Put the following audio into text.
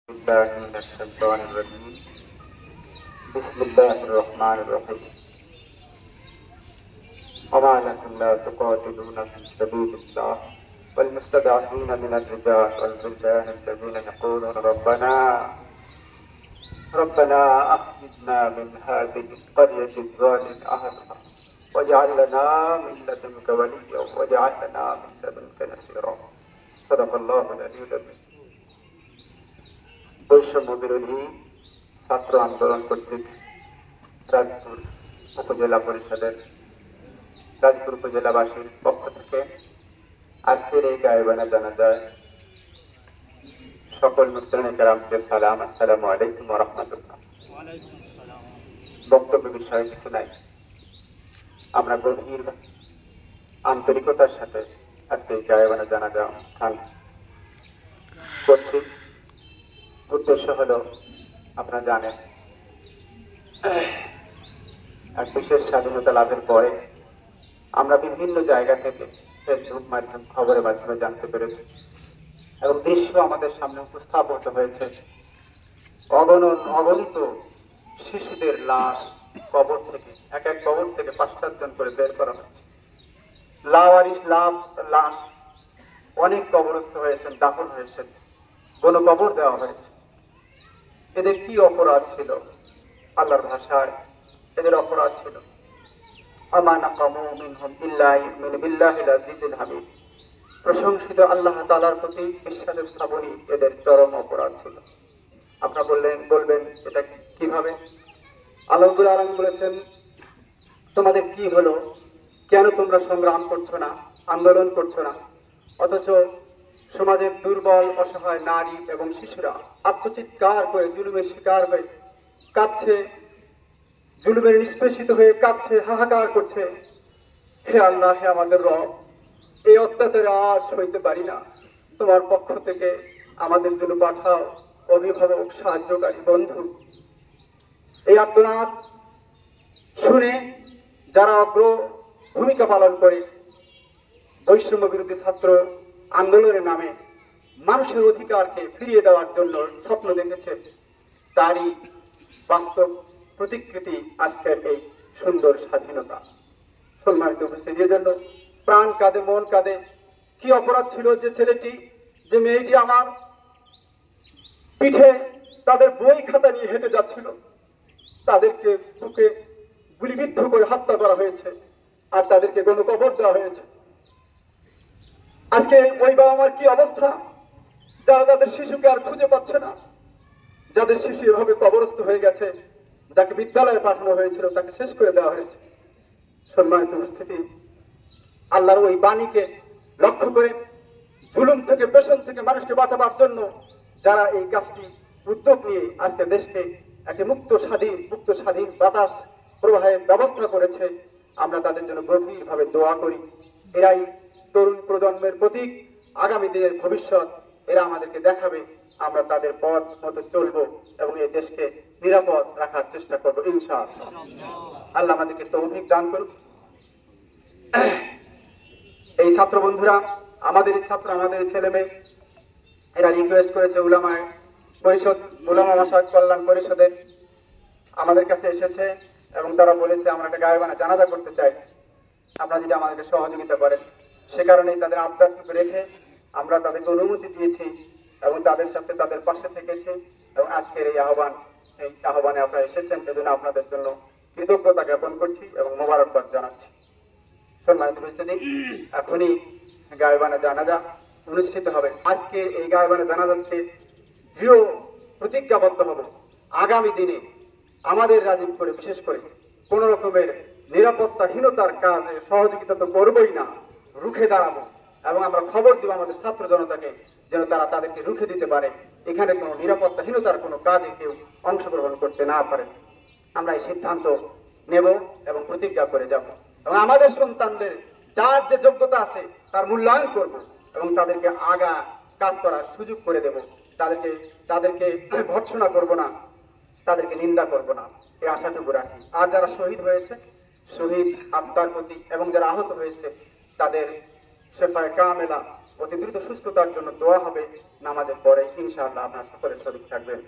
بالله من الشيطان الرجيم بسم الله الرحمن الرحيم وما لكم لا تقاتلون في سبيل الله والمستضعفين من الرجال والولدان الذين يقولون ربنا أخرجنا من هذه القرية الظالم أهلها واجعل لنا من لدنك وليا واجعل لنا من لدنك نصيرا صدق الله العلي العظيم। বৈষম্য বিরোধী ছাত্র আন্দোলন কর্তৃক রাজপুর উপজেলা পরিষদের রাজপুর উপজেলাবাসীর পক্ষ থেকে আজকের এই গায়েবানা জানাজায় সকল মুসলিম কেরামকে সালাম, আসসালামু আলাইকুম ওয়া রাহমাতুল্লাহ। বক্তব্য বিষয়ে কিছু নাই, আমরা গভীর আন্তরিকতার সাথে আজকে এই গায়েবানা জানাজা অনুষ্ঠান করছি। উদ্দেশ্য হলো, আপনারা জানেন, এক বিশেষ স্বাধীনতা লাভের পরে আমরা বিভিন্ন জায়গা থেকে ফেসবুক মাধ্যম, খবরের মাধ্যমে জানতে পেরেছি এবং দৃশ্য আমাদের সামনে উপস্থাপিত হয়েছে। অগণিত শিশুদের লাশ কবর থেকে, এক কবর থেকে 5-7 জন করে বের করা হয়েছে। লাশ অনেক কবরস্থ হয়েছেন, দাফন হয়েছেন, কবর দেওয়া হয়েছে। এদের কি অপরাধ ছিল? আল্লাহর ভাষায় এদের অপরাধ ছিল প্রশংসিত আল্লাহ তাআলার প্রতি বিশ্বাস স্থাপনই এদের চরম অপরাধ ছিল। আপনারা বলবেন এটা কিভাবে? আল্লাহ রাব্বুল আলামিন বলেছেন, তোমাদের কি হলো, কেন তোমরা সংগ্রাম করছো না, আন্দোলন করছো না? অথচ সমাজের দুর্বল অসহায় নারী এবং শিশুরা আত্মচিৎকার করে জুলুমের শিকার হয়ে কাঁদছে, জুলুমের নিষ্পেষিত হয়ে কাঁদছে, হাহাকার করছে। হে আল্লাহ, হে আমাদের রব, এই অত্যাচারে আর সইতে পারি না, তোমার পক্ষ থেকে আমাদের জন্য পাঠাও অভিভাবক, সাহায্যকারী, বন্ধু। এই আর্তনাদ শুনে যারা অগ্র ভূমিকা পালন করে বৈষম্য বিরোধী ছাত্র আন্দোলনের নামে মানুষের অধিকারকে ফিরিয়ে দেওয়ার জন্য স্বপ্ন দেখেছে, তারই বাস্তব প্রতিকৃতি আজকের এই সুন্দর স্বাধীনতা। সম্মানিত উপস্থিতি, এর জন্য প্রাণ কাঁদে, মন কাঁদে। কি অপরাধ ছিল যে মেয়েটি আমার পিঠে তাদের বই খাতা নিয়ে হেঁটে যাচ্ছিল, তাদেরকে বুকে গুলিবিদ্ধ করে হত্যা করা হয়েছে আর তাদেরকে গণকবর দেওয়া হয়েছে। আজকে ওই বাবা মার কি অবস্থা, যারা তাদের শিশুকে আর খুঁজে পাচ্ছে না, যাদের শিশু এভাবে কবরস্থ হয়ে গেছে, যাকে বিদ্যালয়ে পাঠানো হয়েছিল তাকে শেষ করে দেওয়া হয়েছে। সম্মানিত উপস্থিতি, আল্লাহর ওই বাণীকে লক্ষ্য করে জুলুম থেকে, পেছন থেকে মানুষকে বাঁচাবার জন্য যারা এই কাজটি উদ্যোগ নিয়ে আজকে দেশকে একটি মুক্ত স্বাধীন বাতাস প্রবাহের ব্যবস্থা করেছে, আমরা তাদের জন্য গভীরভাবে দোয়া করি। এরাই তরুণ প্রজন্মের প্রতীক, আগামী দিনের ভবিষ্যৎ। এরা আমাদেরকে দেখাবে, আমরা তাদের পথ মতো চলবো এবং এই দেশকে নিরাপদ রাখার চেষ্টা করবো ইনশাআল্লাহ। আল্লাহ আমাদেরকে তৌফিক দান করুন। এই ছাত্র বন্ধুরা, আমাদের ছেলে মেয়ে, এরা রিকোয়েস্ট করেছে উলামা মাসায়েখ কল্যাণ পরিষদের আমাদের কাছে এসেছে এবং তারা বলেছে আমরা একটা গায়েবানা জানাজা করতে চাই, আপনারা যদি আমাদেরকে সহযোগিতা করেন। সে কারণেই তাদের আবদারটুকু রেখে আমরা তাদেরকে অনুমতি দিয়েছি এবং তাদের সাথে তাদের পাশে থেকেছি এবং আজকের এই আহ্বানে আপনারা এসেছেন, সেজন্য আপনাদের জন্য কৃতজ্ঞতা জ্ঞাপন করছি এবং মোবারকবাদ জানাচ্ছি। সম্মানিত উপস্থিতি, এখনই গায়েবানা জানাজা অনুষ্ঠিত হবে। আজকে এই গায়েবানা জানাজাতে দৃঢ় প্রতিজ্ঞাবদ্ধ হব, আগামী দিনে আমাদের রাজীবপুরে বিশেষ করে কোন রকমের নিরাপত্তাহীনতার কাজে সহযোগিতা তো করবই না, রুখে দাঁড়াবো এবং আমরা খবর দিব আমাদের ছাত্র জনতাকে যেন তারা তাদেরকে রুখে দিতে পারে, এখানে কোনো নিরাপত্তাহীনতার কোনো কাজে কেউ অংশগ্রহণ করতে না পারে। আমরা এই সিদ্ধান্ত নেব এবং প্রতিজ্ঞা করে যাব এবং আমাদের সন্তানদের যার যে যোগ্যতা আছে তার মূল্যায়ন করব এবং তাদেরকে আগা কাজ করার সুযোগ করে দেব। তাদেরকে ভর্ৎসনা করব না, তাদেরকে নিন্দা করব না, এই আশাটুকু রাখি। আর যারা শহীদ হয়েছে, শহীদ আত্মার প্রতি এবং যারা আহত হয়েছে তাদের শেফায়ে কামেলা অতি দ্রুত সুস্থতার জন্য দোয়া হবে নামাজের পরে। ইনশাআল্লাহ আপনারা সকলে শরীক থাকবেন।